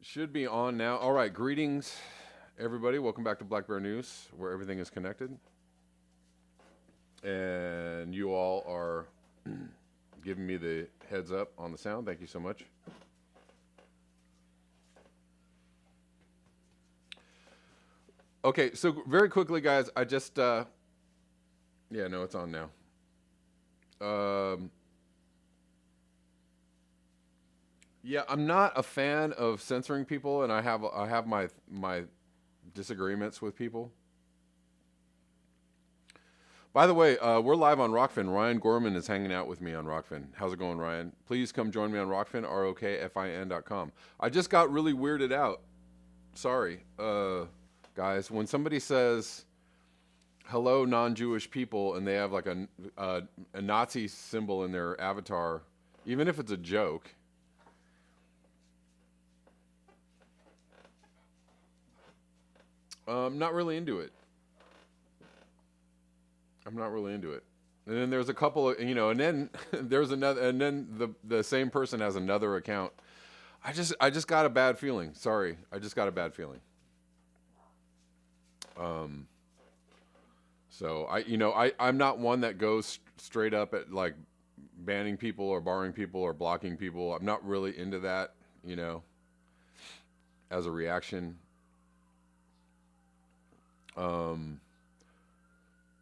Should be on now. All right, greetings, everybody. Welcome back to Black Bear News, where everything is connected. And you all are giving me the heads up on the sound. Thank you so much. Okay, so very quickly, guys, I just, yeah, no, it's on now. Yeah, I'm not a fan of censoring people, and I have my disagreements with people. By the way, we're live on Rockfin. Ryan Gorman is hanging out with me on Rockfin. How's it going, Ryan? Please come join me on Rockfin, ROKFIN.com. I just got really weirded out. Sorry, guys. When somebody says, hello, non-Jewish people, and they have like a Nazi symbol in their avatar, even if it's a joke, I'm not really into it. I'm not really into it. And then there's a couple of, and then there's another, and then the same person has another account. I just got a bad feeling. Sorry, I just got a bad feeling. So I'm not one that goes straight up at like banning people or barring people or blocking people. I'm not really into that, as a reaction.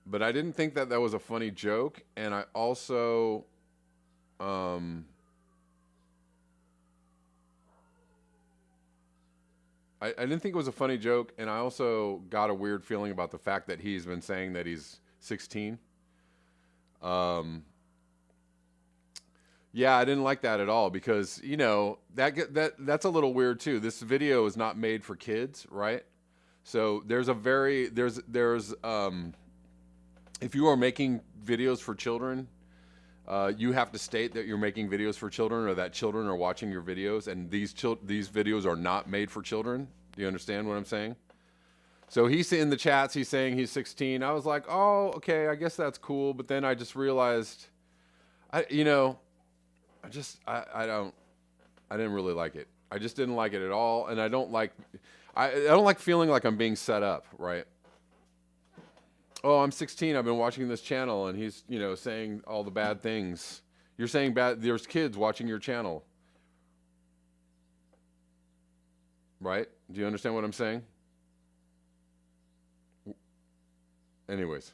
But I didn't think that was a funny joke, and I also, I didn't think it was a funny joke, and I also got a weird feeling about the fact that he's been saying that he's 16. Yeah, I didn't like that at all because that's a little weird too. This video is not made for kids, right? So there's if you are making videos for children, you have to state that you're making videos for children or that children are watching your videos, and these videos are not made for children. Do you understand what I'm saying? So he's in the chats, he's saying he's 16. I was like, oh, okay, I guess that's cool. But then I just realized, I didn't really like it. I just didn't like it at all, and I don't like feeling like I'm being set up, right? Oh, I'm 16. I've been watching this channel, and he's, saying all the bad things. You're saying bad. There's kids watching your channel, right? Do you understand what I'm saying? Anyways,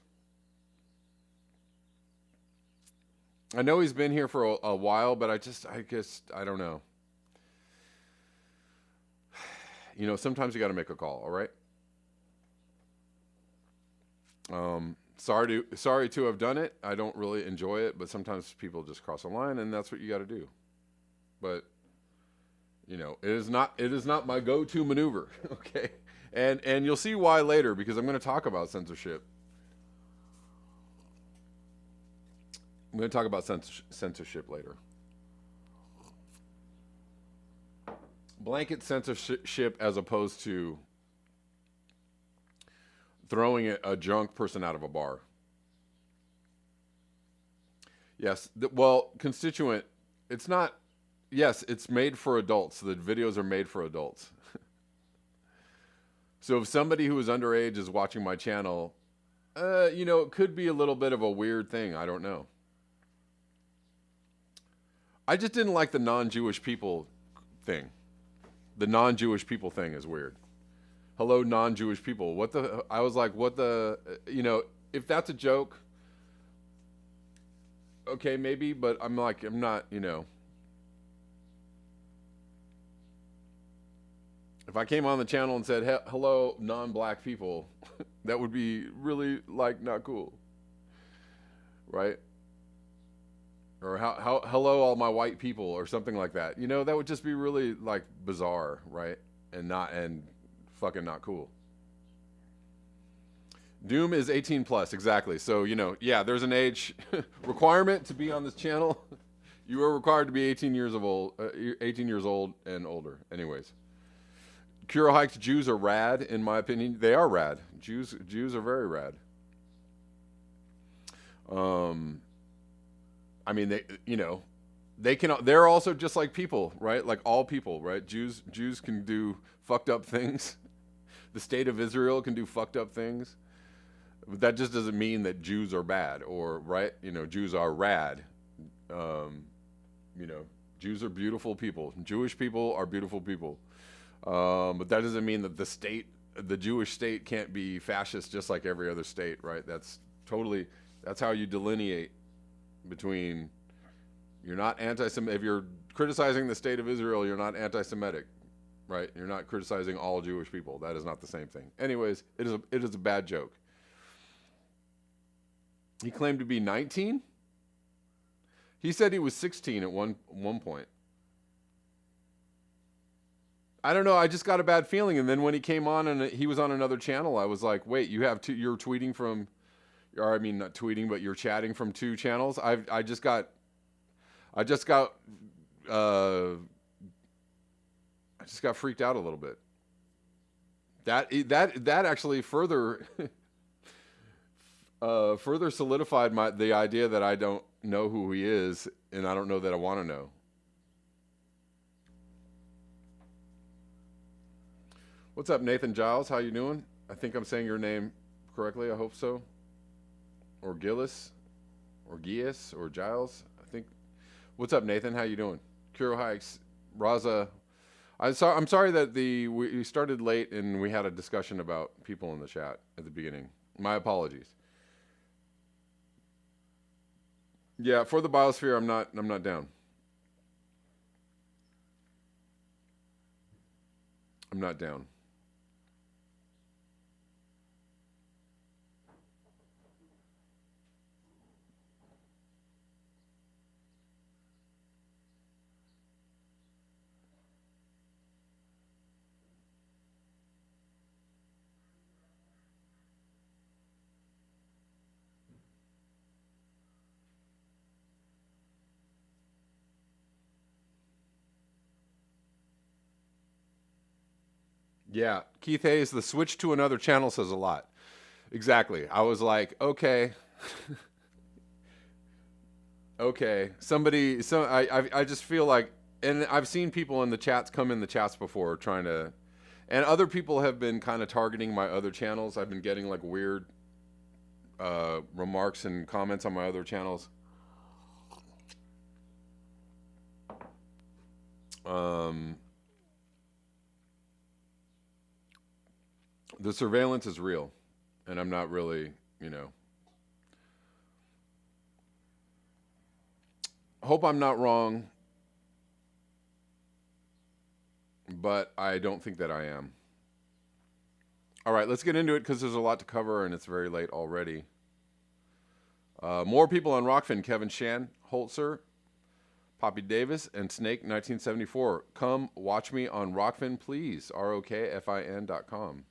I know he's been here for a while, but I guess I don't know. Sometimes you got to make a call. All right. Sorry to have done it. I don't really enjoy it, but sometimes people just cross a line, and that's what you got to do. But it is not my go-to maneuver. Okay, and you'll see why later because I'm going to talk about censorship. I'm going to talk about censorship later. Blanket censorship as opposed to throwing a drunk person out of a bar. Yes, constituent, it's not, yes, it's made for adults. The videos are made for adults. So if somebody who is underage is watching my channel, it could be a little bit of a weird thing. I don't know. I just didn't like the non-Jewish people thing. The non-Jewish people thing is weird. Hello, non-Jewish people. I was like, if that's a joke, okay, maybe, but I'm not, if I came on the channel and said, hello, non-black people, that would be really, not cool, right? Or hello, all my white people, or something like that. That would just be really, bizarre, right? And fucking not cool. Doom is 18 plus, exactly. So, yeah, there's an age requirement to be on this channel. You are required to be 18 years old and older. Anyways. Kuro hiked Jews are rad, in my opinion. They are rad. Jews are very rad. I mean, They're also just like people, right? Like all people, right? Jews can do fucked up things. The state of Israel can do fucked up things. But that just doesn't mean that Jews are bad, or right? Jews are rad. Um, you know, Jews are beautiful people. Jewish people are beautiful people. But that doesn't mean that the Jewish state can't be fascist just like every other state, right? That's how you delineate between, you're not anti-Semitic. If you're criticizing the state of Israel, you're not anti-Semitic, right? You're not criticizing all Jewish people. That is not the same thing. Anyways, it is a bad joke. He claimed to be 19. He said he was 16 at one point. I don't know. I just got a bad feeling, and then when he came on and he was on another channel, I was like, "Wait, you're tweeting from, or I mean, not tweeting, but you're chatting from two channels." I just got freaked out a little bit. That actually further further solidified the idea that I don't know who he is, and I don't know that I want to know. What's up, Nathan Giles? How you doing? I think I'm saying your name correctly. I hope so. Or Gillis, or Gias, or Giles. I think. What's up, Nathan? How you doing? Kuro Hikes, Raza. I'm sorry that we started late and we had a discussion about people in the chat at the beginning. My apologies. Yeah, for the biosphere, I'm not down. I'm not down. Yeah, Keith Hayes, the switch to another channel says a lot. Exactly. I was like, okay. Okay. I just feel like, and I've seen people in the chats come in the chats before trying to, and other people have been kind of targeting my other channels. I've been getting like weird remarks and comments on my other channels. The surveillance is real, and I'm not really, hope I'm not wrong, but I don't think that I am. All right, let's get into it because there's a lot to cover and it's very late already. More people on Rockfin: Kevin Shan, Holzer, Poppy Davis, and Snake 1974. Come watch me on Rockfin, please. ROKFIN.com.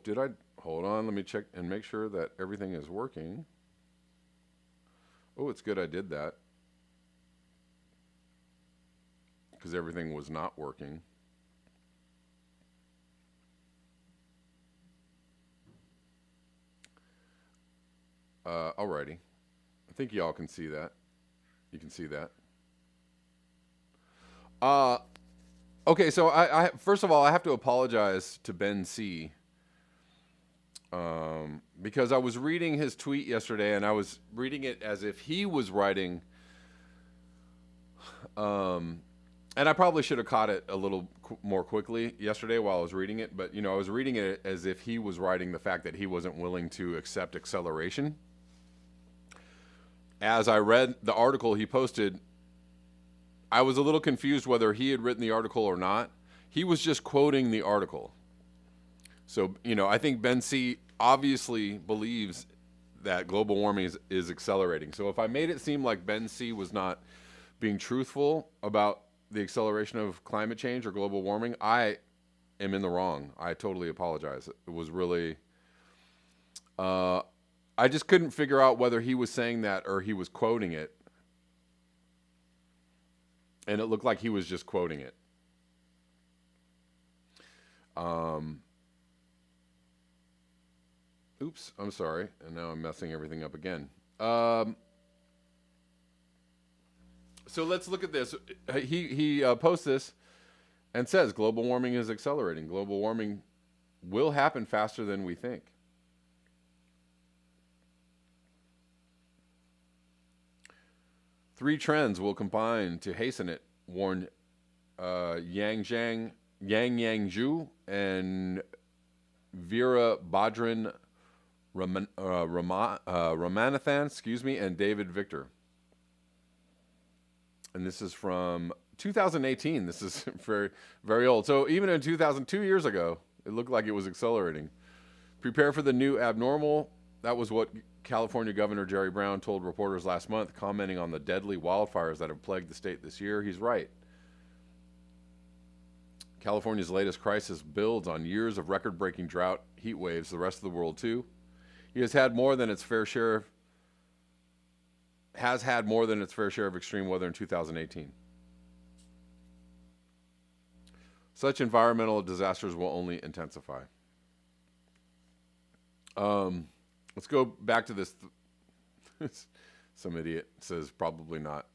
Did I? Hold on, let me check and make sure that everything is working. Oh, it's good I did that, because everything was not working. Alrighty. I think y'all can see that. You can see that. Okay, so I first of all, I have to apologize to Ben C. Because I was reading his tweet yesterday, and I was reading it as if he was writing. And I probably should have caught it a little more quickly yesterday while I was reading it, but I was reading it as if he was writing the fact that he wasn't willing to accept acceleration. As I read the article he posted, I was a little confused whether he had written the article or not. He was just quoting the article. So, I think Ben C obviously believes that global warming is accelerating. So if I made it seem like Ben C was not being truthful about the acceleration of climate change or global warming, I am in the wrong. I totally apologize. It was really... I just couldn't figure out whether he was saying that or he was quoting it. And it looked like he was just quoting it. Oops, I'm sorry. And now I'm messing everything up again. So let's look at this. He posts this and says global warming is accelerating. Global warming will happen faster than we think. Three trends will combine to hasten it, warned Yang Zhu and Vera Badran Ramanathan, and David Victor. And this is from 2018. This is very, very old. So even in 2002 years ago, it looked like it was accelerating. Prepare for the new abnormal. That was what California Governor Jerry Brown told reporters last month, commenting on the deadly wildfires that have plagued the state this year. He's right. California's latest crisis builds on years of record-breaking drought, heat waves, the rest of the world too. He has had more than its fair share of extreme weather in 2018. Such environmental disasters will only intensify. Let's go back to this. Some idiot says probably not.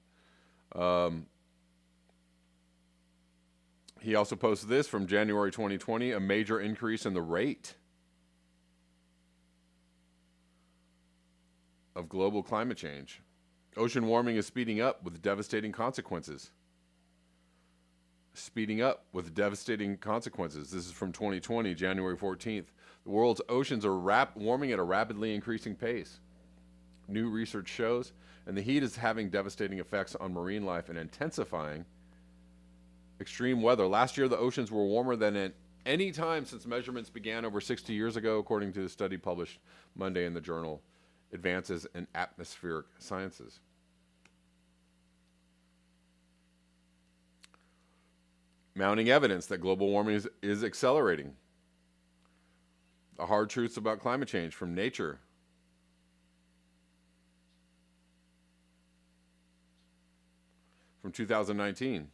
He also posted this from January 2020, a major increase in the rate of global climate change. Ocean warming is speeding up with devastating consequences. This is from 2020, January 14th. The world's oceans are warming at a rapidly increasing pace. New research shows, and the heat is having devastating effects on marine life and intensifying extreme weather. Last year, the oceans were warmer than at any time since measurements began over 60 years ago, according to a study published Monday in the journal Advances in Atmospheric Sciences. Mounting evidence that global warming is accelerating. The hard truths about climate change from Nature. From 2019.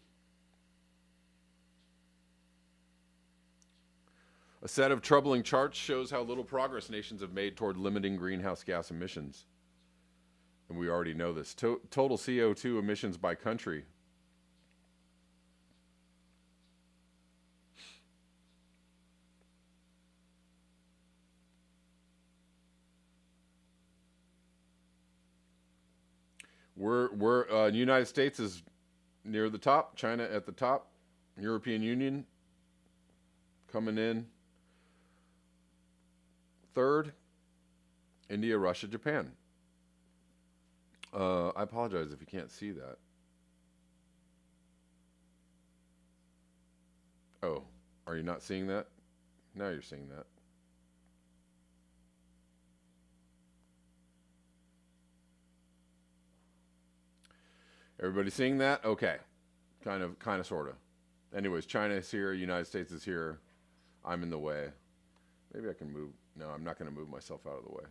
A set of troubling charts shows how little progress nations have made toward limiting greenhouse gas emissions. And we already know this. Total CO2 emissions by country. The United States is near the top, China at the top, European Union coming in third, India, Russia, Japan. I apologize if you can't see that. Oh, are you not seeing that? Now you're seeing that. Everybody seeing that? Okay. Kind of, sort of. Anyways, China is here. United States is here. I'm in the way. Maybe I can move. No, I'm not going to move myself out of the way.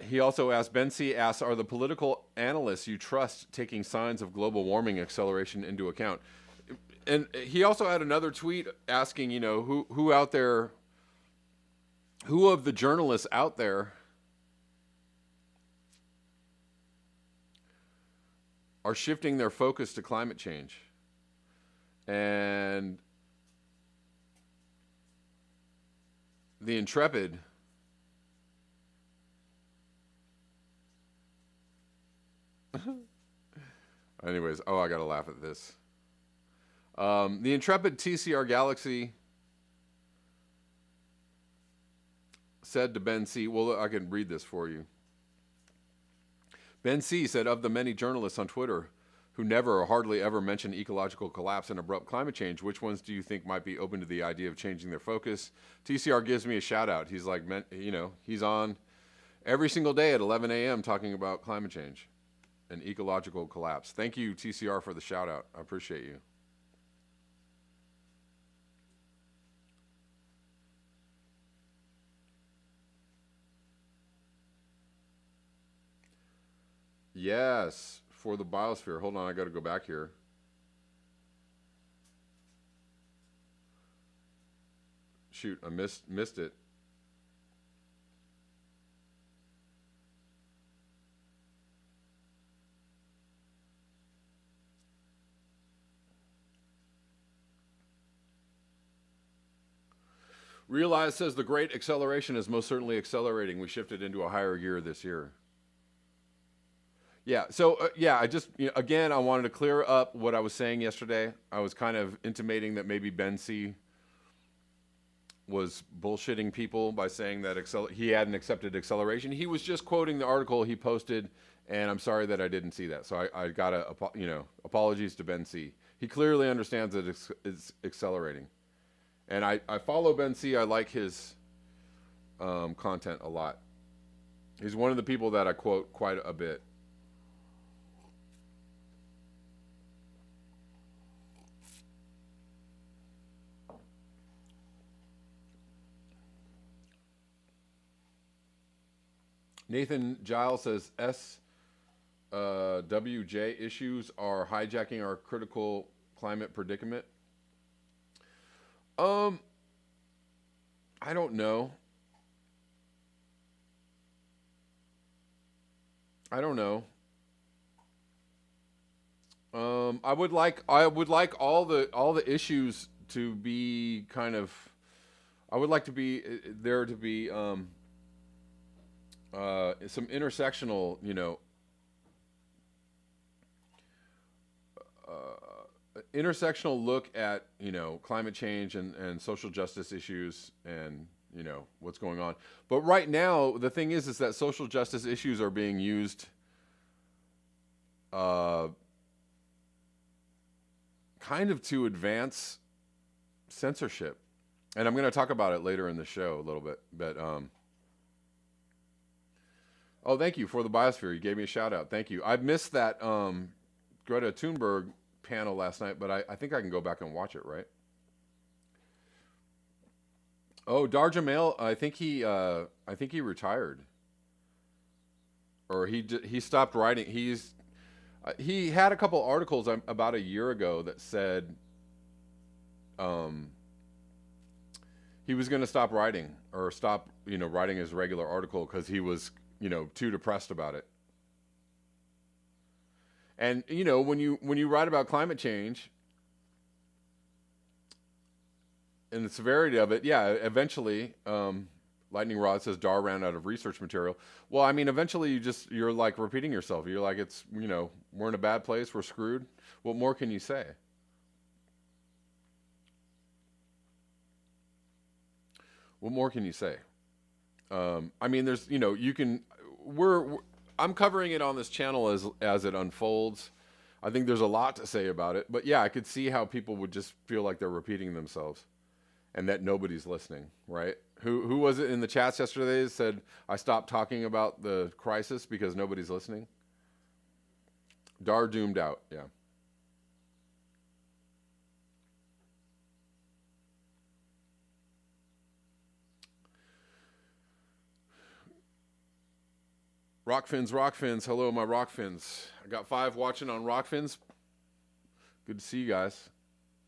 He also asked, Ben C. asks, are the political analysts you trust taking signs of global warming acceleration into account? And he also had another tweet asking, who out there, who of the journalists out there are shifting their focus to climate change? And the Intrepid anyways, I gotta laugh at this. The Intrepid TCR Galaxy said to Ben C. Well, I can read this for you. Ben C. said, of the many journalists on Twitter who never or hardly ever mention ecological collapse and abrupt climate change, which ones do you think might be open to the idea of changing their focus? TCR gives me a shout out. He's like, he's on every single day at 11 a.m. talking about climate change and ecological collapse. Thank you, TCR, for the shout out. I appreciate you. Yes, for the biosphere. Hold on, I got to go back here. Shoot, I missed it. Realize says the great acceleration is most certainly accelerating. We shifted into a higher gear this year. Yeah. So yeah, I just again I wanted to clear up what I was saying yesterday. I was kind of intimating that maybe Ben C was bullshitting people by saying that he hadn't accepted acceleration. He was just quoting the article he posted, and I'm sorry that I didn't see that. So I gotta apologies to Ben C. He clearly understands that it's accelerating, and I follow Ben C. I like his content a lot. He's one of the people that I quote quite a bit. Nathan Giles says SWJ issues are hijacking our critical climate predicament. I don't know. I don't know. I would like all the issues to be kind of. I would like to be there to be some intersectional, intersectional look at climate change and social justice issues and what's going on. But right now, the thing is that social justice issues are being used kind of to advance censorship, and I'm going to talk about it later in the show a little bit. But oh, thank you for the biosphere. You gave me a shout out. Thank you. I missed that Greta Thunberg panel last night, but I think I can go back and watch it, right? Oh, Darjamail, I think he retired, or he stopped writing. He had a couple articles about a year ago that said he was going to stop writing or stop writing his regular article because he was too depressed about it. And when you write about climate change and the severity of it, yeah, eventually, Lightning Rod says Dar ran out of research material. Well, I mean, eventually you're like repeating yourself. You're like, it's we're in a bad place, we're screwed. What more can you say? What more can you say? I mean, there's you can I'm covering it on this channel as it unfolds. I think there's a lot to say about it, but yeah, I could see how people would just feel like they're repeating themselves and that nobody's listening, right? Who was it in the chats yesterday that said I stopped talking about the crisis because nobody's listening? Dar doomed out, yeah. Rockfins. Hello, my Rockfins. I got 5 watching on Rockfins. Good to see you guys.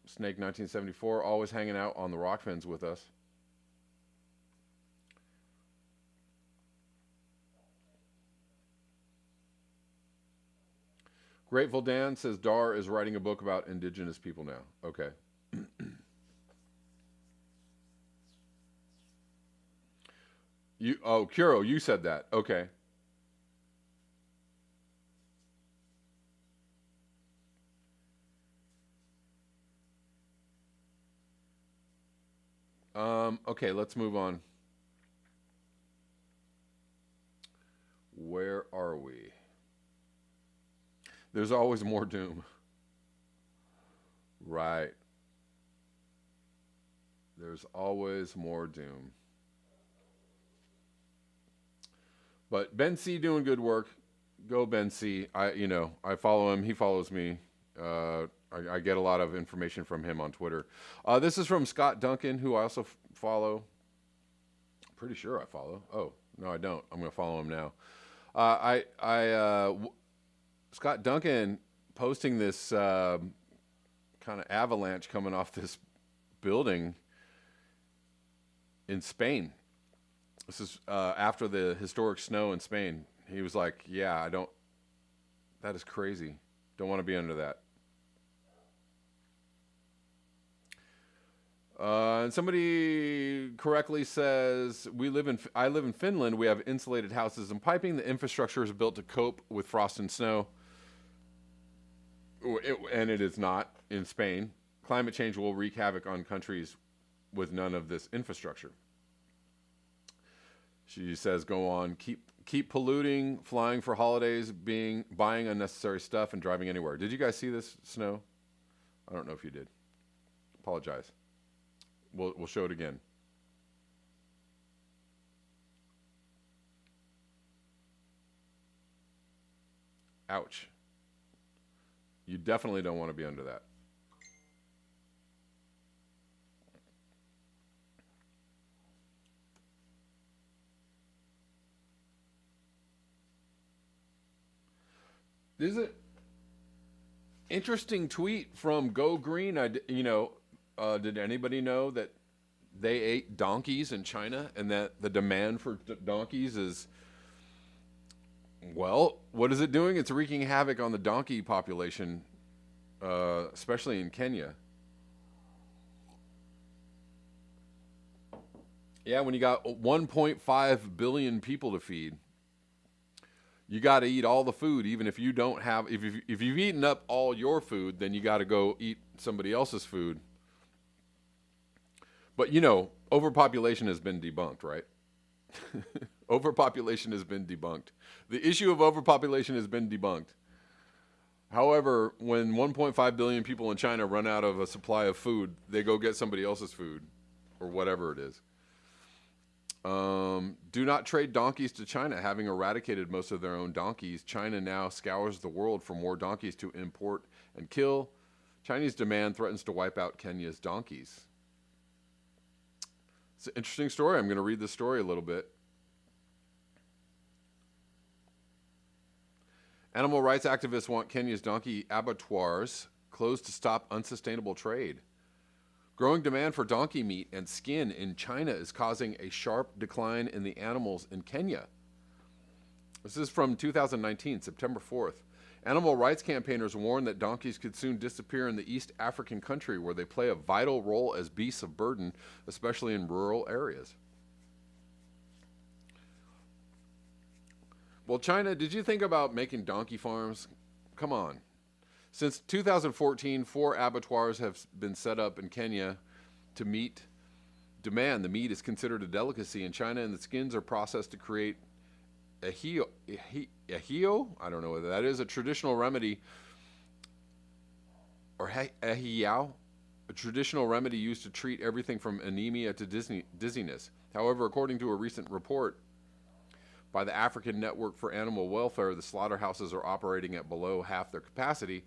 Snake 1974, always hanging out on the Rockfins with us. Grateful Dan says Dar is writing a book about indigenous people now. Okay. Kuro, you said that. Okay. Okay, let's move on. Where are we? There's always more doom. Right. There's always more doom. But Ben C doing good work. Go Ben C. I follow him. He follows me. I get a lot of information from him on Twitter. This is from Scott Duncan, who I also follow. Pretty sure I follow. Oh, no, I don't. I'm going to follow him now. Scott Duncan posting this kind of avalanche coming off this building in Spain. This is after the historic snow in Spain. He was like, yeah, I don't, that is crazy. Don't want to be under that. And somebody correctly says, I live in Finland. We have insulated houses and piping. The infrastructure is built to cope with frost and snow. And it is not in Spain. Climate change will wreak havoc on countries with none of this infrastructure. She says, go on, keep polluting, flying for holidays, buying unnecessary stuff, and driving anywhere. Did you guys see this snow? I don't know if you did. Apologize. We'll show it again. Ouch. You definitely don't want to be under that. There's an interesting tweet from Go Green. Did anybody know that they ate donkeys in China and that the demand for donkeys is, well, what is it doing? It's wreaking havoc on the donkey population, especially in Kenya. Yeah, when you got 1.5 billion people to feed, you got to eat all the food, even if you don't have. If you've eaten up all your food, then you got to go eat somebody else's food. But overpopulation has been debunked, right? Overpopulation has been debunked. The issue of overpopulation has been debunked. However, when 1.5 billion people in China run out of a supply of food, they go get somebody else's food, or whatever it is. Do not trade donkeys to China. Having eradicated most of their own donkeys, China now scours the world for more donkeys to import and kill. Chinese demand threatens to wipe out Kenya's donkeys. It's an interesting story. I'm going to read the story a little bit. Animal rights activists want Kenya's donkey abattoirs closed to stop unsustainable trade. Growing demand for donkey meat and skin in China is causing a sharp decline in the animals in Kenya. This is from 2019, September 4th. Animal rights campaigners warn that donkeys could soon disappear in the East African country where they play a vital role as beasts of burden, especially in rural areas. Well, China, did you think about making donkey farms? Come on. Since 2014, 4 abattoirs have been set up in Kenya to meet demand. The meat is considered a delicacy in China, and the skins are processed to create ahio. I don't know whether that is a traditional remedy, or ahiao, a traditional remedy used to treat everything from anemia to dizziness. However, according to a recent report by the African Network for Animal Welfare, the slaughterhouses are operating at below half their capacity.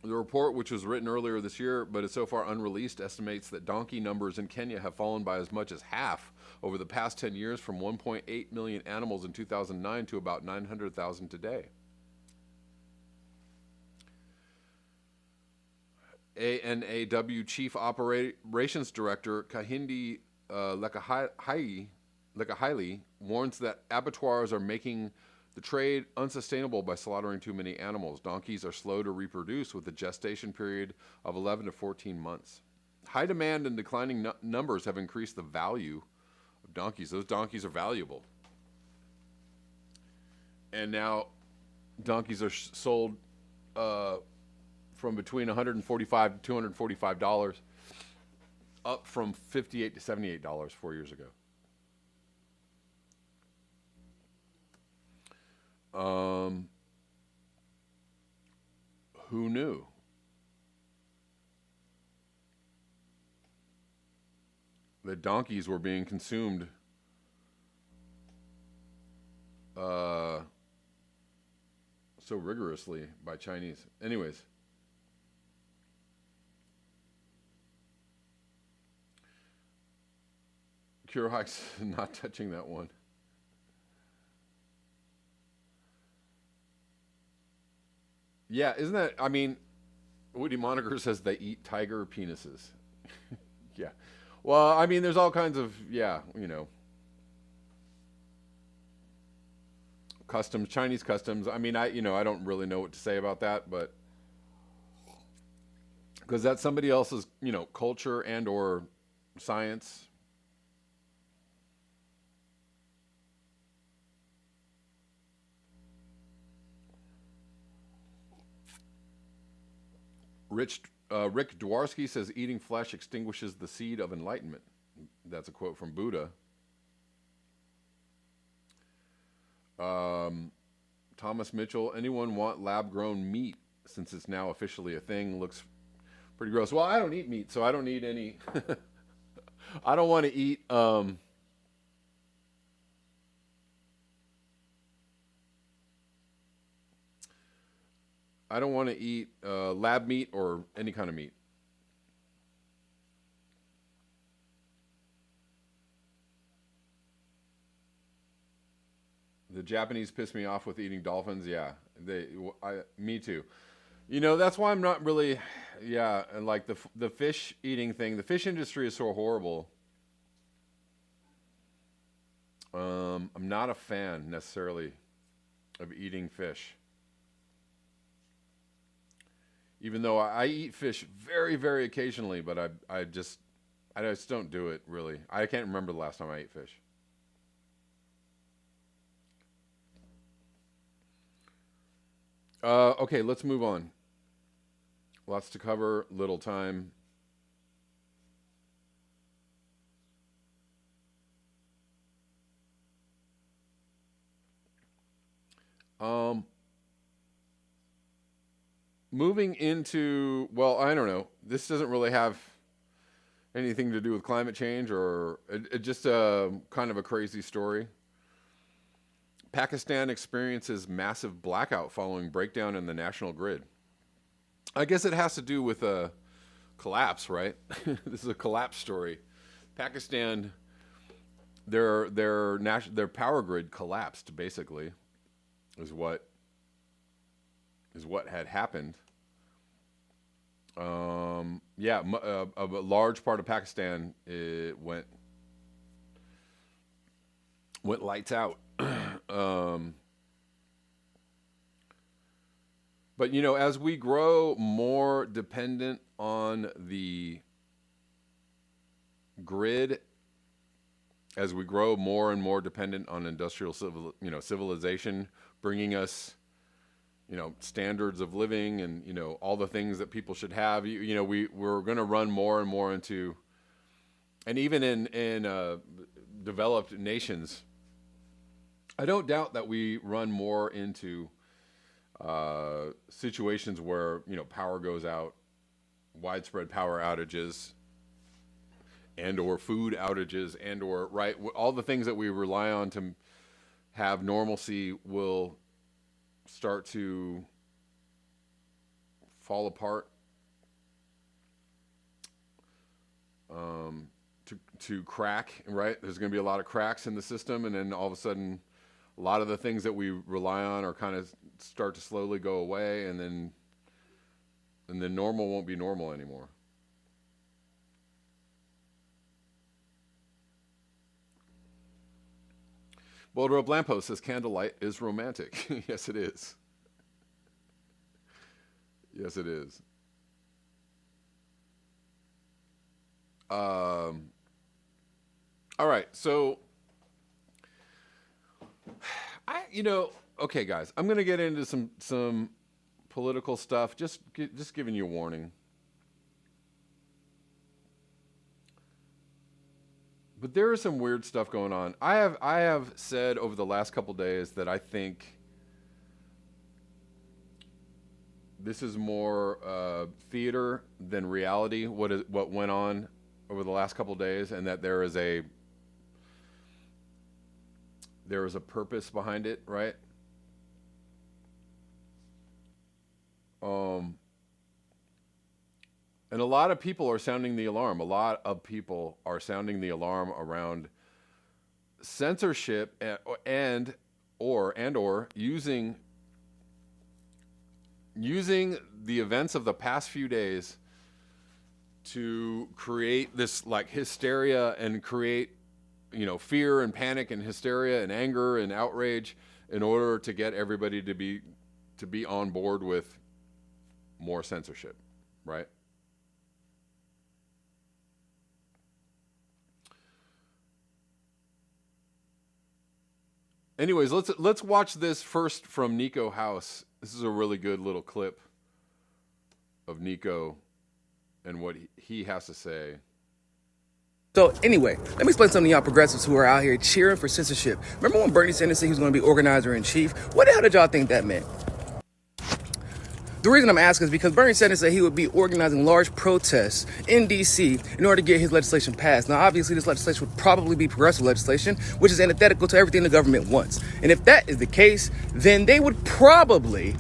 The report, which was written earlier this year but is so far unreleased, estimates that donkey numbers in Kenya have fallen by as much as half over the past 10 years, from 1.8 million animals in 2009 to about 900,000 today. ANAW Chief Operations Director Kahindi Lekahaile warns that abattoirs are making the trade unsustainable by slaughtering too many animals. Donkeys are slow to reproduce with a gestation period of 11 to 14 months. High demand and declining numbers have increased the value of donkeys. Those donkeys are valuable. And now donkeys are sold from between $145 to $245, up from $58 to $78 4 years ago. Who knew? That donkeys were being consumed so rigorously by Chinese. Anyways. Curehike's not touching that one. Yeah, isn't that? I mean, Woody Moniker says they eat tiger penises. Yeah. Well, I mean, there's all kinds of customs, Chinese customs. I mean, I don't really know what to say about that, but because that's somebody else's, culture and or science. Rick Dworsky says eating flesh extinguishes the seed of enlightenment. That's a quote from Buddha. Um, Thomas Mitchell, anyone want lab grown meat since it's now officially a thing? Looks pretty gross. Well, I don't eat meat, so I don't need any. I don't want to eat. I don't want to eat lab meat or any kind of meat. The Japanese piss me off with eating dolphins. Yeah, me too. That's why I'm not really, yeah, and like the fish eating thing. The fish industry is so horrible. I'm not a fan necessarily of eating fish, even though I eat fish very, very occasionally. But I just don't do it really. I can't remember the last time I ate fish. Okay, let's move on. Lots to cover, little time. Um, Moving into, well, I don't know. This doesn't really have anything to do with climate change or it just kind of a crazy story. Pakistan experiences massive blackout following breakdown in the national grid. I guess it has to do with a collapse, right? This is a collapse story. Pakistan, their power grid collapsed. Basically, is what had happened. Yeah, a large part of Pakistan it went lights out. um, but as we grow more dependent on the grid, as we grow more and more dependent on civilization, bringing us standards of living and all the things that people should have. We're going to run more and more into, and even in developed nations, I don't doubt that we run more into situations where power goes out, widespread power outages, and or food outages, and or right, all the things that we rely on to have normalcy will start to fall apart, to crack, right? There's going to be a lot of cracks in the system, and then all of a sudden a lot of the things that we rely on are kind of start to slowly go away, and then normal won't be normal anymore. Boulder Up Lamppost says candlelight is romantic. Yes, it is. Yes, it is. Um, all right, so okay, guys, I'm gonna get into some political stuff. Just giving you a warning. But there is some weird stuff going on. I have said over the last couple days that I think this is more theater than reality. What went on over the last couple days, and that there is a purpose behind it, right? Um, and a lot of people are sounding the alarm. A lot of people are sounding the alarm around censorship and or using using the events of the past few days to create this like hysteria and create, fear and panic and hysteria and anger and outrage in order to get everybody to be on board with more censorship, right? Anyways, let's watch this first from Nico House. This is a really good little clip of Nico and what he has to say. So anyway, let me explain something to y'all progressives who are out here cheering for censorship. Remember when Bernie Sanders said he was going to be organizer-in-chief? What the hell did y'all think that meant? The reason I'm asking is because Bernie Sanders said he would be organizing large protests in D.C. in order to get his legislation passed. Now, obviously, this legislation would probably be progressive legislation, which is antithetical to everything the government wants. And if that is the case, then they would probably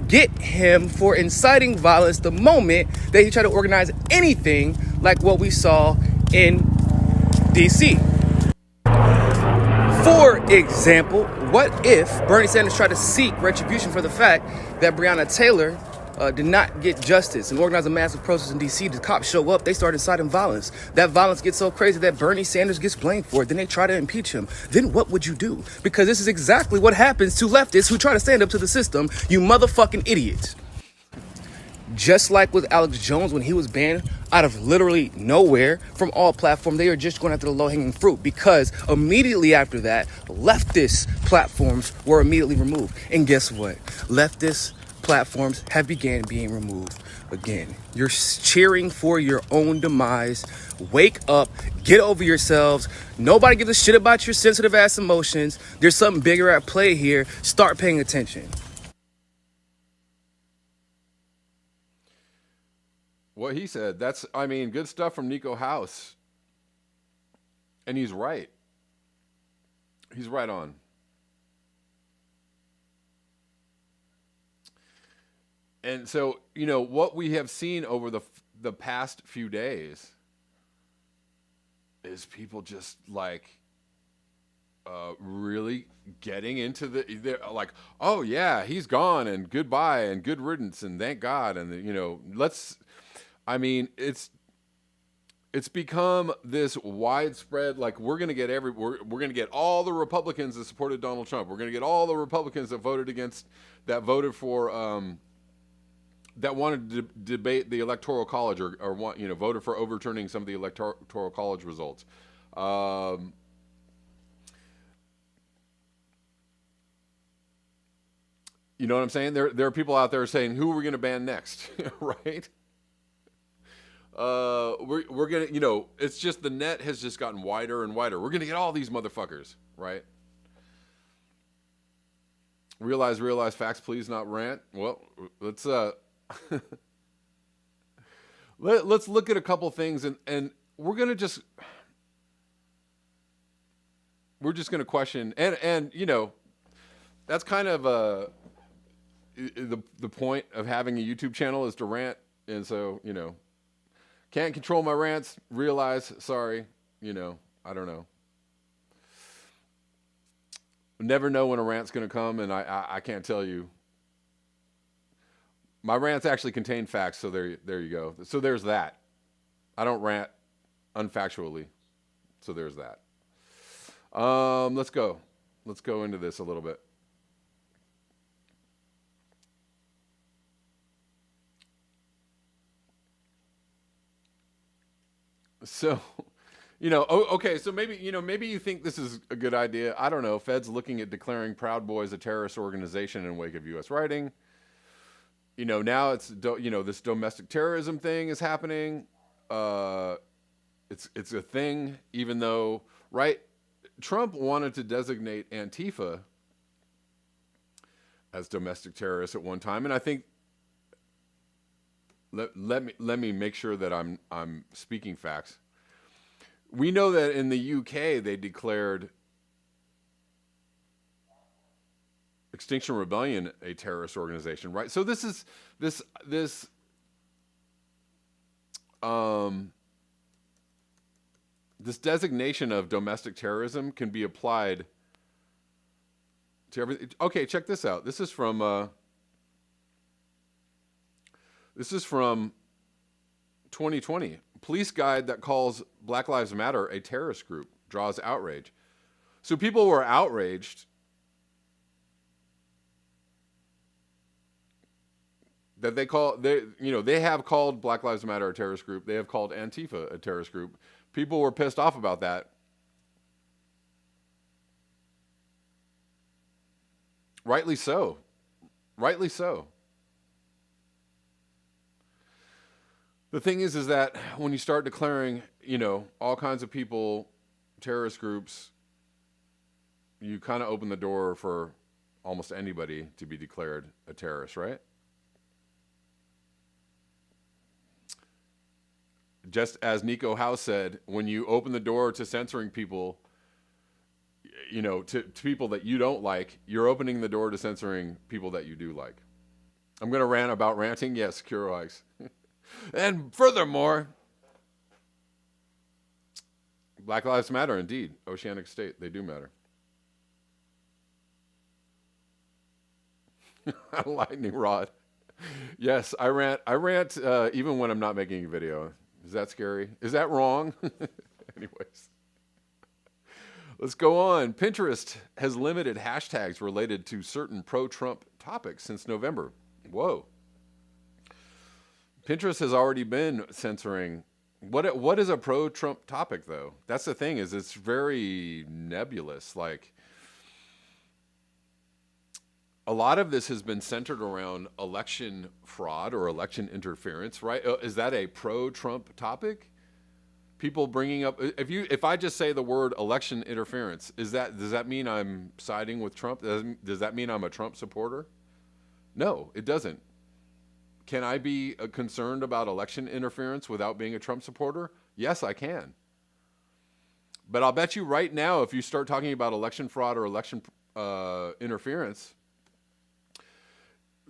get him for inciting violence the moment that he tried to organize anything like what we saw in D.C. For example, what if Bernie Sanders tried to seek retribution for the fact that Breonna Taylor did not get justice and organize a massive protest in D.C. The cops show up, they start inciting violence. That violence gets so crazy that Bernie Sanders gets blamed for it. Then they try to impeach him. Then what would you do? Because this is exactly what happens to leftists who try to stand up to the system, you motherfucking idiots. Just like with Alex Jones when he was banned out of literally nowhere from all platforms, they are just going after the low-hanging fruit because immediately after that, leftist platforms were immediately removed. And guess what? Leftist platforms have began being removed again. You're cheering for your own demise. Wake up, get over yourselves. Nobody gives a shit about your sensitive ass emotions. There's something bigger at play here. Start paying attention. What he said, good stuff from Nico House. And he's right. He's right on. And so, what we have seen over the past few days is people just really getting into they're like, oh yeah, he's gone and goodbye and good riddance and thank God. And, it's become this widespread, we're going to get we're going to get all the Republicans that supported Donald Trump. We're going to get all the Republicans that voted for, that wanted to debate the Electoral College or voted for overturning some of the Electoral College results. You know what I'm saying? There are people out there saying, who are we going to ban next? Right? We're going to, it's just the net has just gotten wider and wider. We're going to get all these motherfuckers, right? Realize facts, please, not rant. Well, let's let's look at a couple things and we're just going to question and that's kind of the point of having a YouTube channel is to rant, and so can't control my rants. Sorry, I don't know. Never know when a rant's going to come, and I can't tell you. My rants actually contain facts, so there you go. So there's that. I don't rant unfactually, so there's that. Let's go into this a little bit. So, okay, so maybe you think this is a good idea. I don't know. Fed's looking at declaring Proud Boys a terrorist organization in wake of U.S. writing. Now it's, this domestic terrorism thing is happening. It's a thing, even though, right? Trump wanted to designate Antifa as domestic terrorists at one time, and I think let me make sure that I'm speaking facts. We know that in the UK they declared Extinction Rebellion a terrorist organization, right? So this designation of domestic terrorism can be applied to everything. Okay, check this out. This is from This is from 2020. Police guide that calls Black Lives Matter a terrorist group draws outrage. So people were outraged that they have called Black Lives Matter a terrorist group. They have called Antifa a terrorist group. People were pissed off about that. Rightly so. Rightly so. The thing is that when you start declaring, all kinds of people, terrorist groups, you kind of open the door for almost anybody to be declared a terrorist, right? Just as Nico House said, when you open the door to censoring people, to people that you don't like, you're opening the door to censoring people that you do like. I'm going to rant about ranting. Yes, Kuro Hikes. And furthermore, Black Lives Matter, indeed. Oceanic State, they do matter. Lightning rod. Yes, I rant even when I'm not making a video. Is that scary? Is that wrong? Anyways. Let's go on. Pinterest has limited hashtags related to certain pro-Trump topics since November. Whoa. Pinterest has already been censoring. What is a pro-Trump topic, though? That's the thing, is it's very nebulous. Like, a lot of this has been centered around election fraud or election interference, right? Is that a pro-Trump topic? People bringing up, if I just say the word election interference, does that mean I'm siding with Trump? Does that mean I'm a Trump supporter? No, it doesn't. Can I be concerned about election interference without being a Trump supporter? Yes, I can. But I'll bet you right now, if you start talking about election fraud or election interference,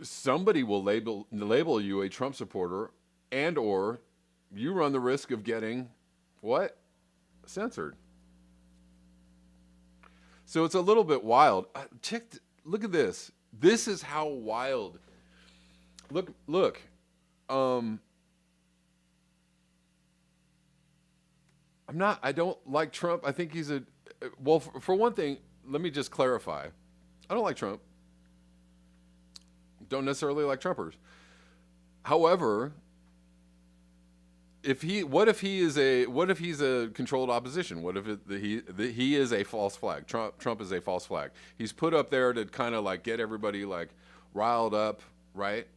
somebody will label you a Trump supporter, and or you run the risk of getting what? Censored. So it's a little bit wild. Look at this. This is how wild. Look. I don't like Trump. I think he's for one thing, let me just clarify. I don't like Trump. Don't necessarily like Trumpers. However, what if he's a controlled opposition? What if he is a false flag? Trump is a false flag. He's put up there to kind of like get everybody like riled up, right?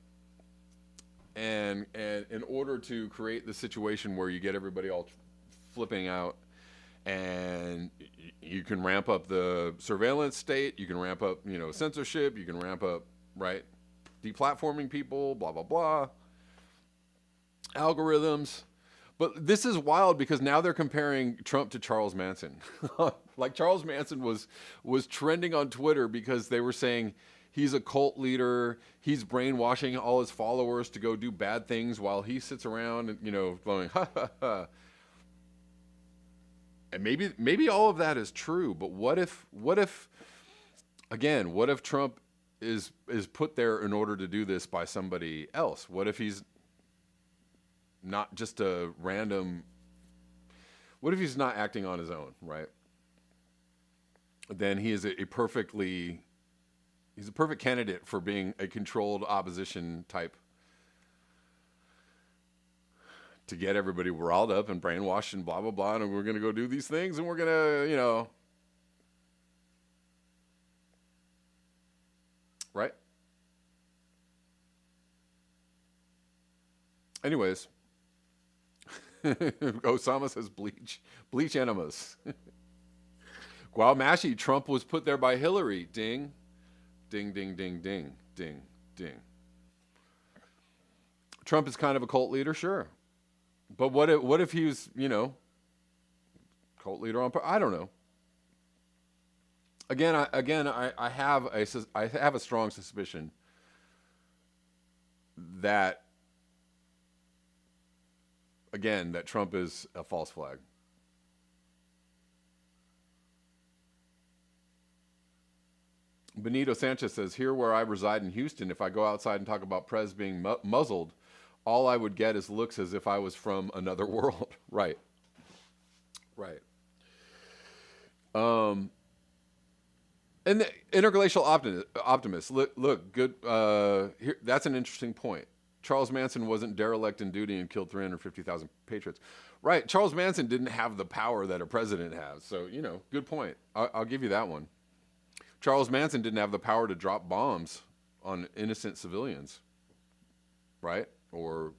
And in order to create the situation where you get everybody all flipping out, and you can ramp up the surveillance state, you can ramp up, censorship, you can ramp up, right, deplatforming people, blah blah blah, algorithms. But this is wild because now they're comparing Trump to Charles Manson. Like Charles Manson was trending on Twitter because they were saying he's a cult leader. He's brainwashing all his followers to go do bad things while he sits around and, going, ha, ha, ha. And maybe all of that is true. But what if Trump is put there in order to do this by somebody else? What if he's not just a random, what if he's not acting on his own, right? Then he is he's a perfect candidate for being a controlled opposition type to get everybody riled up and brainwashed and blah, blah, blah. And we're going to go do these things and we're going to, right? Anyways, Osama says bleach enemas. Gualmashi, Trump was put there by Hillary. Ding, ding, ding, ding, ding, ding, ding. Trump is kind of a cult leader, sure. But what if he was, cult leader on? I don't know. I have a strong suspicion that Trump is a false flag. Benito Sanchez says, here where I reside in Houston, if I go outside and talk about Prez being muzzled, all I would get is looks as if I was from another world. Right. Right. And the interglacial optimist. Look, good. Here, that's an interesting point. Charles Manson wasn't derelict in duty and killed 350,000 patriots. Right. Charles Manson didn't have the power that a president has. So, good point. I'll give you that one. Charles Manson didn't have the power to drop bombs on innocent civilians. Right. Or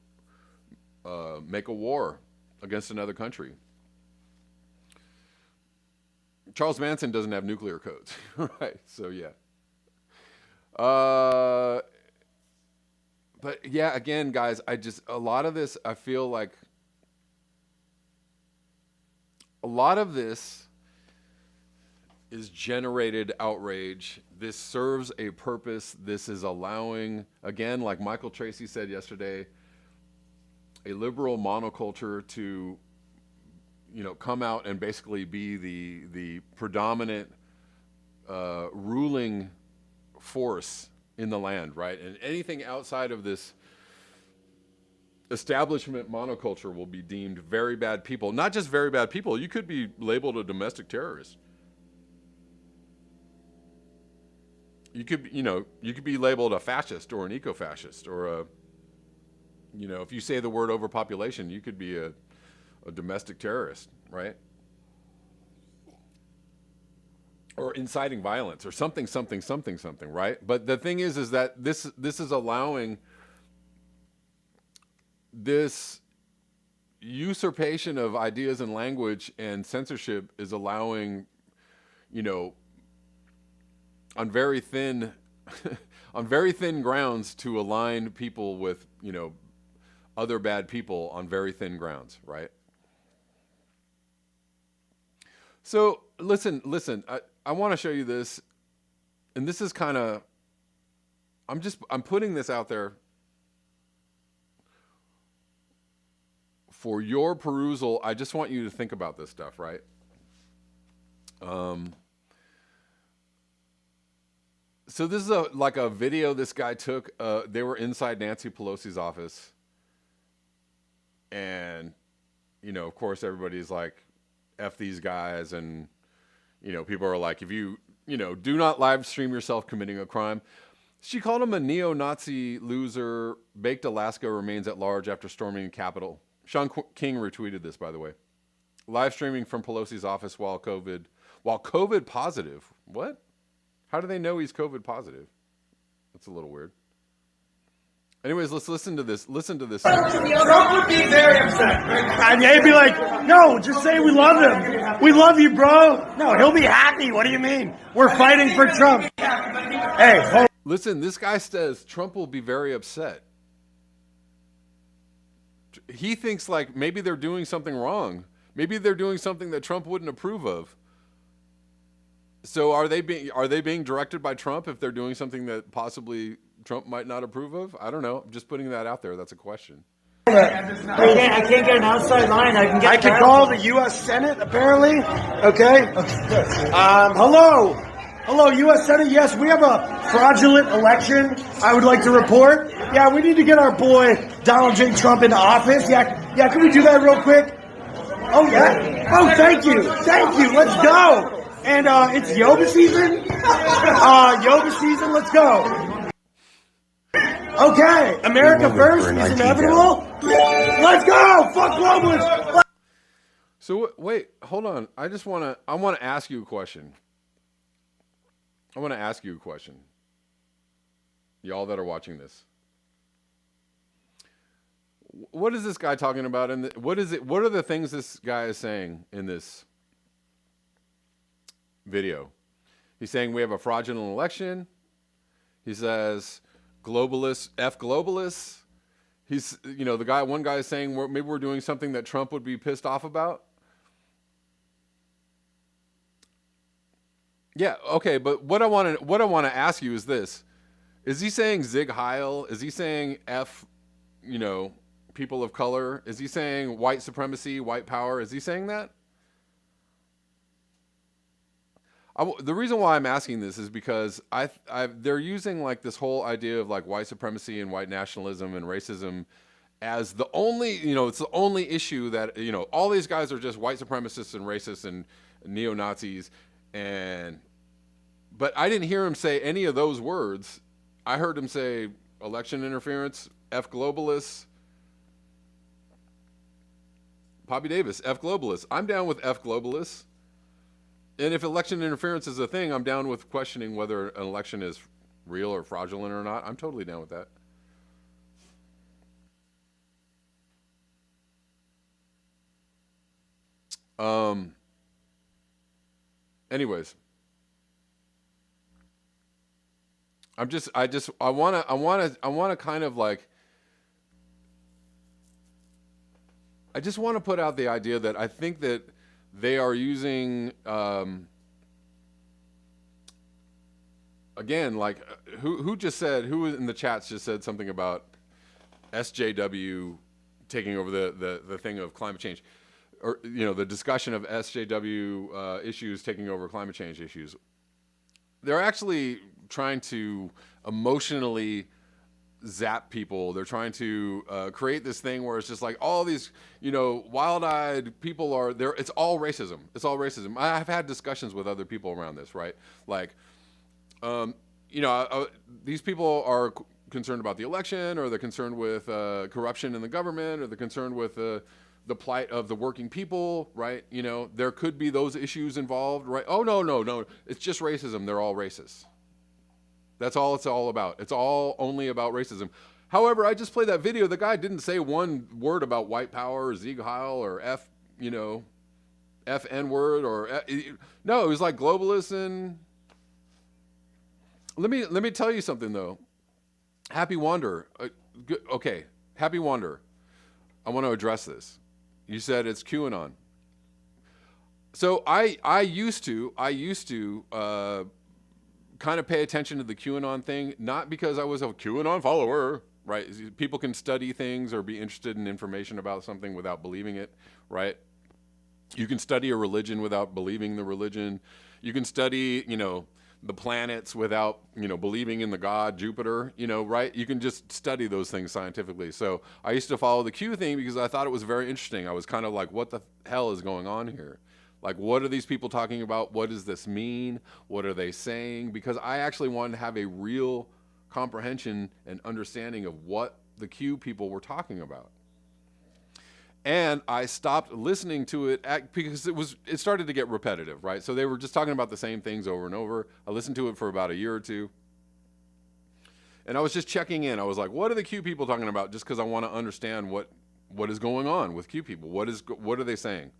make a war against another country. Charles Manson doesn't have nuclear codes, right? So yeah. But yeah, again, guys, a lot of this, I feel like a lot of this is generated outrage. This serves a purpose. This is allowing, again, like Michael Tracy said yesterday, a liberal monoculture to come out and basically be the predominant ruling force in the land, right? And anything outside of this establishment monoculture will be deemed very bad people. Not just very bad people. You could be labeled a domestic terrorist. You could be labeled a fascist or an eco-fascist or a, if you say the word overpopulation, you could be a domestic terrorist, right? Or inciting violence or something, right? But the thing is that this is allowing this usurpation of ideas and language and censorship is allowing, on very thin grounds to align people with, other bad people on very thin grounds, right? So listen, I want to show you this, and this is kind of, I'm putting this out there for your perusal. I just want you to think about this stuff, right? So this is like a video this guy took. They were inside Nancy Pelosi's office, and of course everybody's like, F these guys, and people are like, if you do not live stream yourself committing a crime. She called him a neo-Nazi loser. Baked Alaska remains at large after storming the Capitol. Sean King retweeted this, by the way. Live streaming from Pelosi's office while COVID positive. What? How do they know he's COVID positive? That's a little weird. Anyways, let's listen to this. Listen to this. Trump would be very upset. And they'd be like, no, just say we love him. We love you, bro. No, he'll be happy. What do you mean? We're fighting for Trump. Hey, listen, this guy says Trump will be very upset. He thinks like maybe they're doing something wrong. Maybe they're doing something that Trump wouldn't approve of. So are they being directed by Trump if they're doing something that possibly Trump might not approve of? I don't know. I'm just putting that out there. That's a question. I can't get an outside line. I can call the U.S. Senate, apparently. Okay. Hello, U.S. Senate. Yes, we have a fraudulent election. I would like to report. Yeah, we need to get our boy Donald J. Trump into office. Yeah. Can we do that real quick? Oh, yeah. Oh, thank you. Let's go. And it's yoga season. Let's go. Okay, America first is inevitable. Let's go. Fuck globalists. So wait, hold on. I want to ask you a question. Y'all that are watching this. What is this guy talking about? And what are the things this guy is saying in this video? He's saying we have a fraudulent election. He says globalists, F globalists. He's, one guy is saying maybe we're doing something that Trump would be pissed off about. Yeah, okay, but what I want to ask you is this: is he saying Zig Heil? Is he saying F, people of color? Is he saying white supremacy, white power? Is he saying that? The reason why I'm asking this is because they're using like this whole idea of like white supremacy and white nationalism and racism as the only, it's the only issue that, all these guys are just white supremacists and racists and neo-Nazis. But I didn't hear him say any of those words. I heard him say election interference, F globalists. Poppy Davis, F globalists. I'm down with F globalists. And if election interference is a thing, I'm down with questioning whether an election is real or fraudulent or not. I'm totally down with that. Anyways, I want to kind of like, I just want to put out the idea that I think that they are using, again, like who in the chats just said something about SJW taking over the thing of climate change, or the discussion of SJW issues taking over climate change issues. They're actually trying to emotionally zap people. They're trying to create this thing where it's just like all these, wild-eyed people are there. It's all racism. It's all racism. I've had discussions with other people around this, right? Like, these people are concerned about the election, or they're concerned with corruption in the government, or they're concerned with the plight of the working people, right? There could be those issues involved, right? Oh, no. It's just racism. They're all racist. That's all it's all about. It's all only about racism. However, I just played that video. The guy didn't say one word about white power or Sieg Heil or F N-word or... No, it was like globalists and... Let me tell you something, though. Happy Wanderer. Okay, Happy Wanderer. I want to address this. You said it's QAnon. So I used to kind of pay attention to the QAnon thing, not because I was a QAnon follower, right? People can study things or be interested in information about something without believing it, right? You can study a religion without believing the religion. You can study, the planets without, believing in the god Jupiter, right? You can just study those things scientifically. So I used to follow the Q thing because I thought it was very interesting. I was kind of like, what the hell is going on here? Like, what are these people talking about? What does this mean? What are they saying? Because I actually wanted to have a real comprehension and understanding of what the Q people were talking about. And I stopped listening to it because it started to get repetitive, right? So they were just talking about the same things over and over. I listened to it for about a year or two. And I was just checking in. I was like, what are the Q people talking about? Just because I want to understand what is going on with Q people. What are they saying?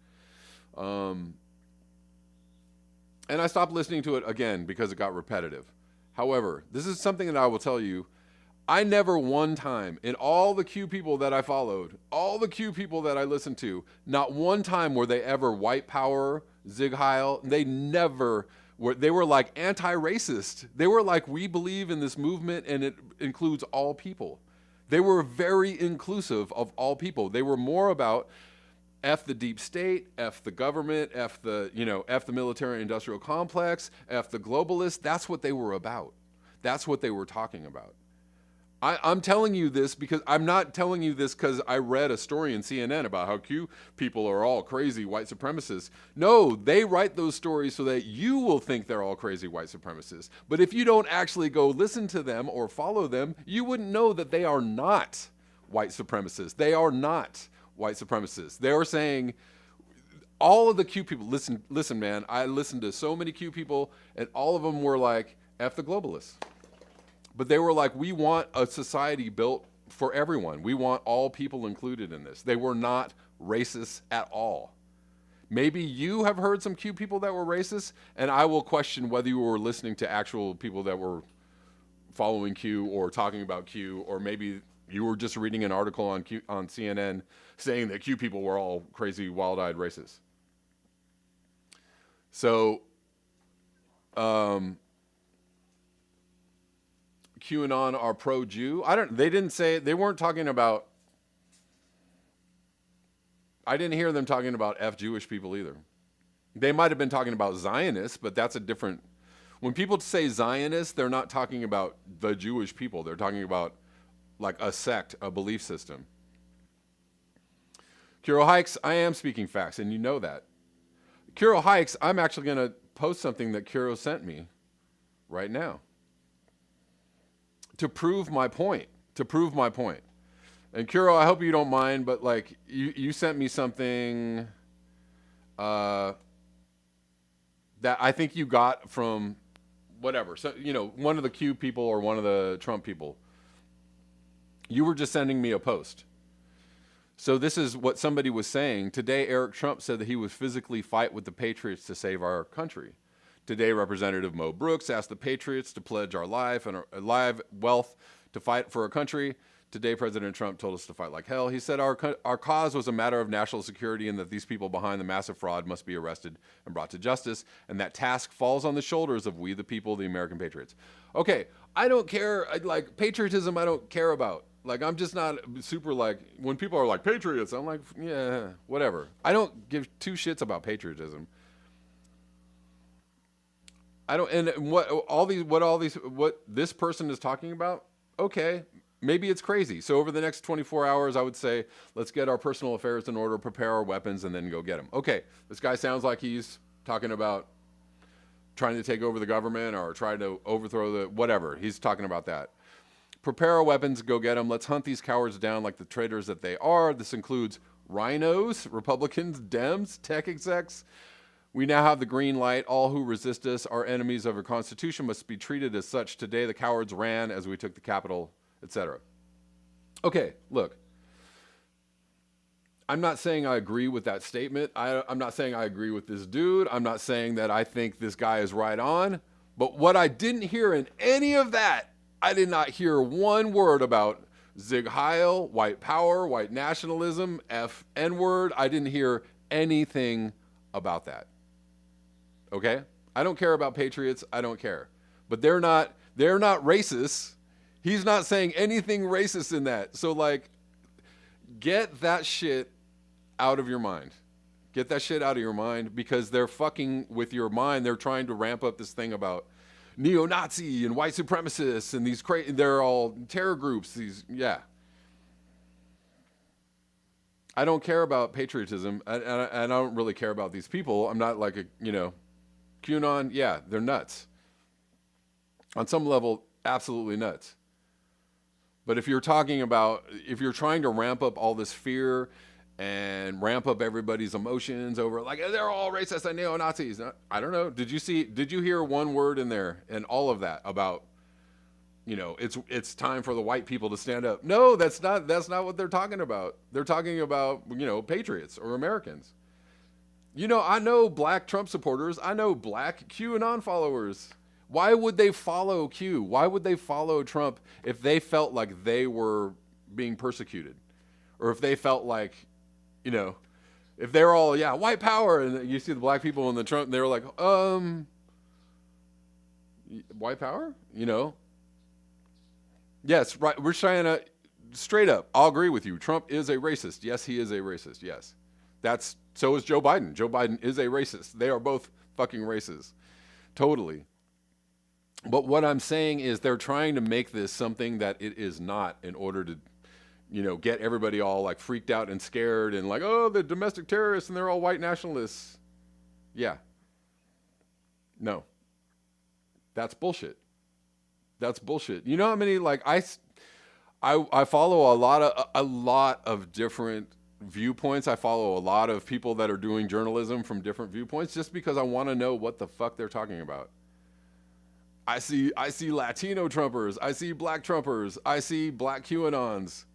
And I stopped listening to it again because it got repetitive. However, this is something that I will tell you. I never one time in all the Q people that I followed, all the Q people that I listened to, not one time were they ever white power, Sieg Heil. They never were. They were like anti-racist. They were like, we believe in this movement and it includes all people. They were very inclusive of all people. They were more about F the deep state, F the government, F the military industrial complex, F the globalists. That's what they were about. That's what they were talking about. I'm telling you this because I'm not telling you this because I read a story in CNN about how Q people are all crazy white supremacists. No, they write those stories so that you will think they're all crazy white supremacists. But if you don't actually go listen to them or follow them, you wouldn't know that they are not white supremacists. They are not white supremacists. They are saying, all of the Q people, listen, man, I listened to so many Q people and all of them were like, F the globalists. But they were like, we want a society built for everyone. We want all people included in this. They were not racist at all. Maybe you have heard some Q people that were racist, and I will question whether you were listening to actual people that were following Q or talking about Q, or maybe you were just reading an article on CNN saying that Q people were all crazy, wild-eyed racists. So, QAnon are pro-Jew. They weren't talking about, I didn't hear them talking about F Jewish people either. They might have been talking about Zionists, but that's a different, when people say Zionists, they're not talking about the Jewish people. They're talking about like a sect, a belief system. Kuro Hikes, I am speaking facts, and you know that. Kuro Hikes, I'm actually going to post something that Kuro sent me right now to prove my point. And Kuro, I hope you don't mind, but like you sent me something that I think you got from whatever. So, one of the Q people or one of the Trump people. You were just sending me a post. So this is what somebody was saying. Today, Eric Trump said that he would physically fight with the Patriots to save our country. Today, Representative Mo Brooks asked the Patriots to pledge our life and our live wealth to fight for our country. Today, President Trump told us to fight like hell. He said our cause was a matter of national security and that these people behind the massive fraud must be arrested and brought to justice. And that task falls on the shoulders of we, the people, the American patriots. Okay, I don't care. Like, patriotism, I don't care about. Like, I'm just not super, like, when people are like, patriots, I'm like, yeah, whatever. I don't give two shits about patriotism. I don't, and what this person is talking about, okay, maybe it's crazy. So over the next 24 hours, I would say, let's get our personal affairs in order, prepare our weapons, and then go get them. Okay, this guy sounds like he's talking about trying to take over the government or trying to overthrow the, whatever. He's talking about that. Prepare our weapons, go get them. Let's hunt these cowards down like the traitors that they are. This includes rhinos, Republicans, Dems, tech execs. We now have the green light. All who resist us are enemies of our Constitution, must be treated as such. Today, the cowards ran as we took the Capitol, etc. Okay, look. I'm not saying I agree with that statement. I'm not saying I agree with this dude. I'm not saying that I think this guy is right on. But what I didn't hear in any of that, I did not hear one word about Zig Heil, white power, white nationalism, N-word. I didn't hear anything about that. Okay? I don't care about patriots. I don't care. But they're not racist. He's not saying anything racist in that. So, like, get that shit out of your mind. Get that shit out of your mind because they're fucking with your mind. They're trying to ramp up this thing about neo-Nazi and white supremacists and these they're all terror groups. Yeah. I don't care about patriotism. And I don't really care about these people. I'm not like QAnon. Yeah, they're nuts. On some level, absolutely nuts. But if you're trying to ramp up all this fear and ramp up everybody's emotions over like they're all racist and neo-Nazis. I don't know. Did you hear one word in there and all of that about, it's time for the white people to stand up? No, that's not what they're talking about. They're talking about, patriots or Americans. I know black Trump supporters. I know black QAnon followers. Why would they follow Q? Why would they follow Trump if they felt like they were being persecuted? Or if they felt like, if they're all, white power, and you see the black people in the Trump, and they were like, white power? Yes, right. We're trying to, straight up, I'll agree with you. Trump is a racist. Yes, he is a racist. Yes. So is Joe Biden. Joe Biden is a racist. They are both fucking racist. Totally. But what I'm saying is they're trying to make this something that it is not in order to, get everybody all like freaked out and scared and like, oh, the domestic terrorists and they're all white nationalists. Yeah. No. That's bullshit. That's bullshit. You know how many, like, I follow a lot of different viewpoints. I follow a lot of people that are doing journalism from different viewpoints just because I want to know what the fuck they're talking about. I see Latino Trumpers. I see black Trumpers. I see black QAnons.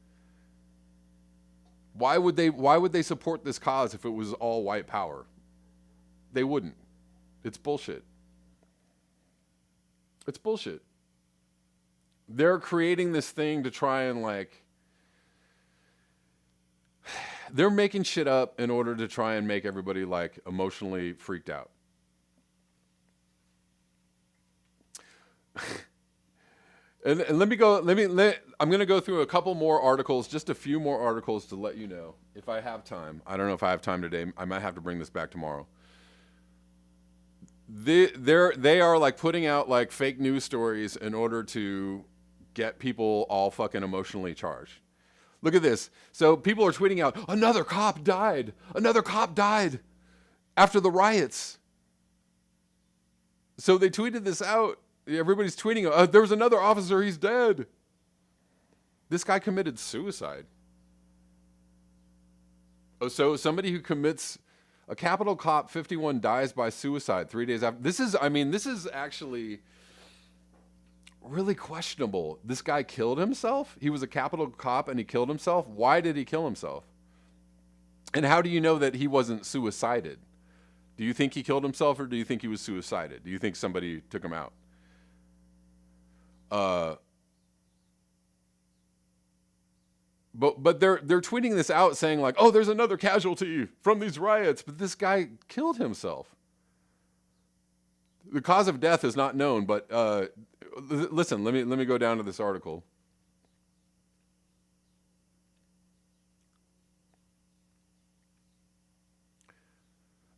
Why would they support this cause if it was all white power? They wouldn't. It's bullshit. It's bullshit. They're creating this thing to try and they're making shit up in order to try and make everybody like emotionally freaked out. And I'm going to go through a couple more articles, just a few more articles to let you know if I have time. I don't know if I have time today. I might have to bring this back tomorrow. They are like putting out like fake news stories in order to get people all fucking emotionally charged. Look at this. So people are tweeting out, another cop died. Another cop died after the riots. So they tweeted this out. Everybody's tweeting, there was another officer, he's dead. This guy committed suicide. Oh, so somebody who commits, a Capitol cop 51 dies by suicide 3 days after. This is actually really questionable. This guy killed himself? He was a Capitol cop and he killed himself? Why did he kill himself? And how do you know that he wasn't suicided? Do you think he killed himself or do you think he was suicided? Do you think somebody took him out? But they're tweeting this out saying like, oh, there's another casualty from these riots, but this guy killed himself. The cause of death is not known, but listen, let me go down to this article.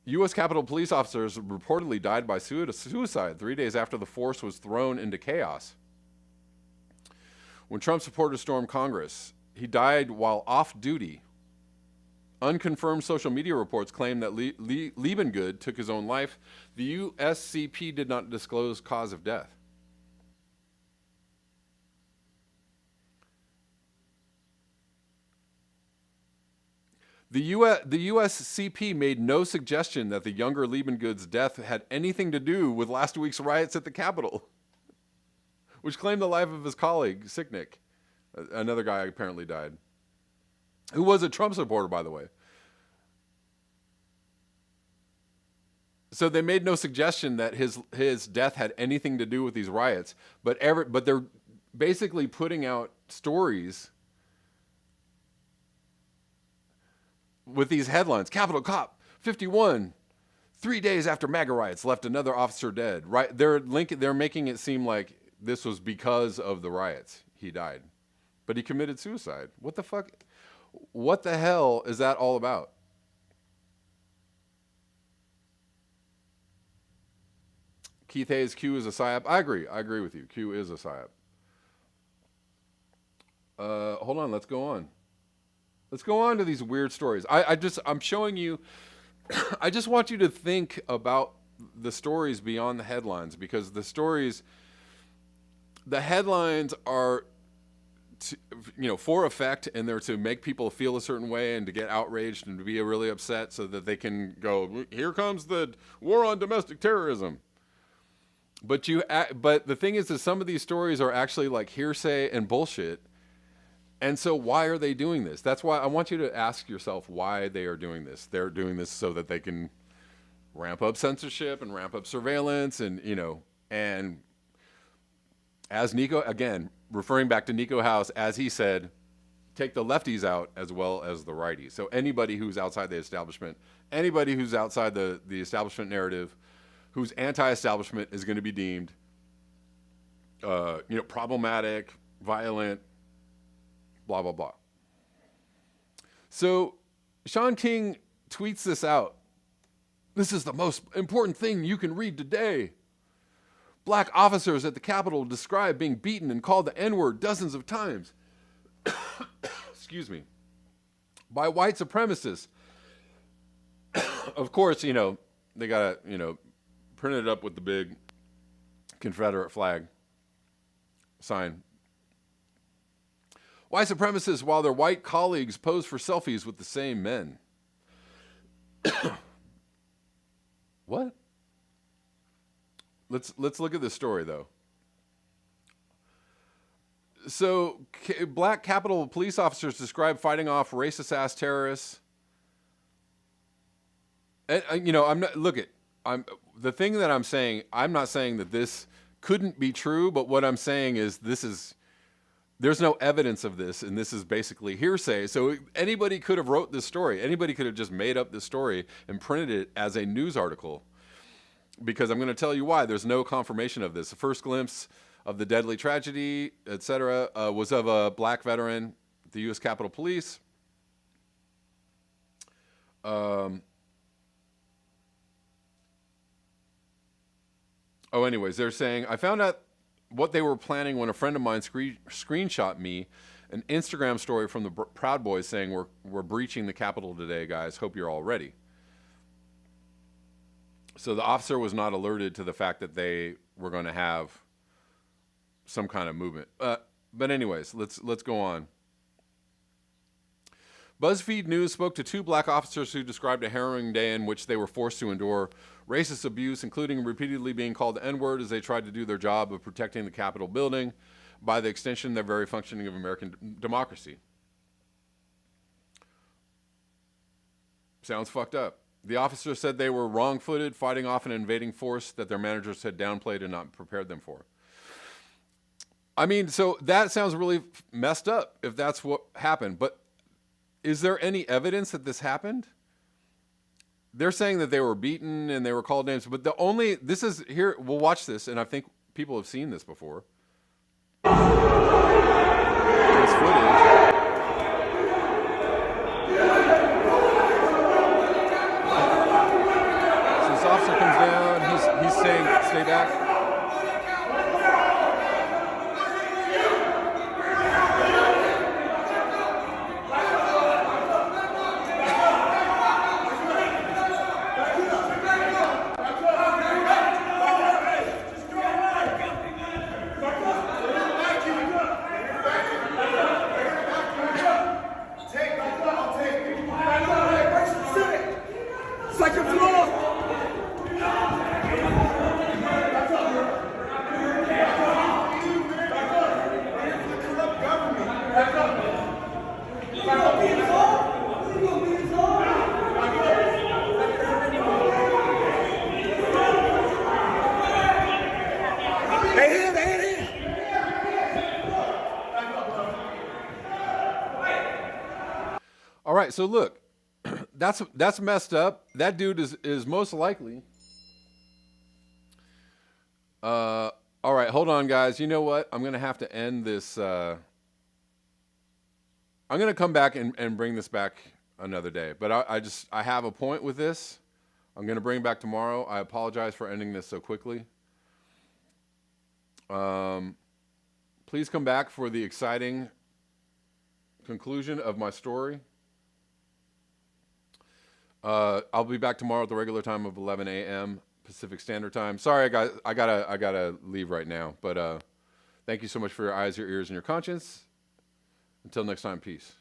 U.S. Capitol police officers reportedly died by suicide 3 days after the force was thrown into chaos. When Trump supporters stormed Congress, he died while off duty. Unconfirmed social media reports claim that Liebengood took his own life. The USCP did not disclose cause of death. The USCP made no suggestion that the younger Liebengood's death had anything to do with last week's riots at the Capitol, which claimed the life of his colleague, Sicknick. Another guy apparently died, who was a Trump supporter, by the way. So they made no suggestion that his death had anything to do with these riots, but they're basically putting out stories with these headlines. Capitol cop 51, 3 days after MAGA riots, left another officer dead. Right? They're making it seem like this was because of the riots he died, but he committed suicide. What the fuck? What the hell is that all about? Keith Hayes, Q is a psyop. I agree with you. Q is a psyop. Hold on, let's go on. Let's go on to these weird stories. I'm showing you, I just want you to think about the stories beyond the headlines, because the headlines are, for effect, and they're to make people feel a certain way and to get outraged and to be really upset so that they can go, here comes the war on domestic terrorism. But the thing is that some of these stories are actually like hearsay and bullshit. And so why are they doing this? That's why I want you to ask yourself why they are doing this. They're doing this so that they can ramp up censorship and ramp up surveillance and as Nico, again, referring back to Nico House, as he said, take the lefties out as well as the righties. So anybody who's outside the establishment, anybody who's outside the establishment narrative, who's anti-establishment is going to be deemed, problematic, violent, blah, blah, blah. So Sean King tweets this out. This is the most important thing you can read today. Black officers at the Capitol described being beaten and called the N-word dozens of times. Excuse me. By white supremacists. Of course, they got to, print it up with the big Confederate flag sign. White supremacists, while their white colleagues pose for selfies with the same men. What? Let's look at this story, though. So, black Capitol police officers describe fighting off racist-ass terrorists. And, the thing that I'm saying, I'm not saying that this couldn't be true, but what I'm saying is there's no evidence of this, and this is basically hearsay. So anybody could have wrote this story. Anybody could have just made up this story and printed it as a news article. Because I'm going to tell you why. There's no confirmation of this. The first glimpse of the deadly tragedy, etc., was of a black veteran at the U.S. Capitol Police. Anyways, they're saying, I found out what they were planning when a friend of mine screenshot me an Instagram story from the Proud Boys saying we're breaching the Capitol today, guys. Hope you're all ready. So the officer was not alerted to the fact that they were going to have some kind of movement. But anyways, let's go on. BuzzFeed News spoke to 2 black officers who described a harrowing day in which they were forced to endure racist abuse, including repeatedly being called the N-word as they tried to do their job of protecting the Capitol building, by the extension, their very functioning of American democracy. Sounds fucked up. The officers said they were wrong-footed, fighting off an invading force that their managers had downplayed and not prepared them for. I mean, so that sounds really messed up if that's what happened. But is there any evidence that this happened? They're saying that they were beaten and they were called names, but this is here, we'll watch this, and I think people have seen this before. This footage. So this officer comes down, he's saying, stay back. All right, so look, that's messed up. That dude is most likely. All right, hold on, guys. You know what? I'm gonna have to end this. I'm gonna come back and bring this back another day. But I have a point with this. I'm gonna bring it back tomorrow. I apologize for ending this so quickly. Please come back for the exciting conclusion of my story. I'll be back tomorrow at the regular time of 11 a.m. Pacific Standard Time. Sorry, guys, I gotta leave right now. But thank you so much for your eyes, your ears, and your conscience. Until next time, peace.